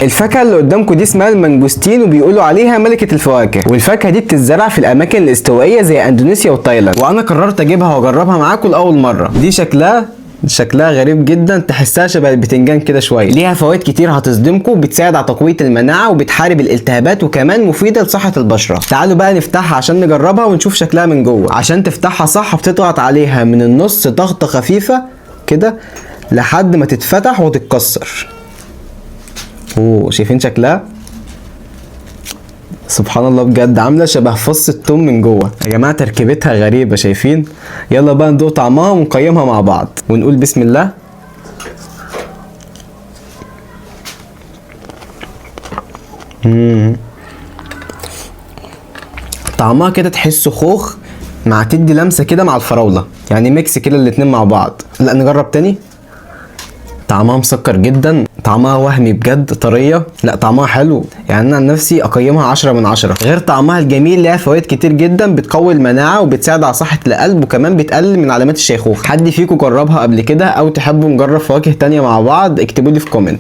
الفاكهه اللي قدامكم دي اسمها المانجوستين، وبيقولوا عليها ملكه الفواكه، والفاكهه دي بتتزرع في الاماكن الاستوائيه زي اندونيسيا وتايلاند، وانا قررت اجيبها واجربها معاكم لاول مره. دي شكلها غريب جدا، تحسها شبه البتنجان كده شويه. ليها فوائد كتير هتصدمكم، بتساعد على تقويه المناعه وبتحارب الالتهابات، وكمان مفيده لصحه البشره. تعالوا بقى نفتحها عشان نجربها ونشوف شكلها من جوه. عشان تفتحها صح بتضغط عليها من النص ضغطه خفيفه كده لحد ما تتفتح وتتكسر. اوه، شايفين شكلها؟ سبحان الله بجد، عامله شبه فص الثوم من جوه. يا جماعه تركيبتها غريبه، شايفين؟ يلا بقى ندوق طعمها ونقيمها مع بعض ونقول بسم الله. طعمها كده تحسه خوخ مع تدي لمسه كده مع الفراوله، يعني ميكس كده الاتنين مع بعض. لا نجرب تاني. طعمها مسكر جدا، طعمها وهمي بجد، طريه. لا طعمها حلو، يعني انا عن نفسي اقيمها 10 من 10. غير طعمها الجميل ليها فوائد كتير جدا، بتقوي المناعه وبتساعد على صحه القلب، وكمان بتقلل من علامات الشيخوخه. حد فيكم جربها قبل كده او تحبوا نجرب فواكه تانية مع بعض؟ اكتبوا لي في كومنت.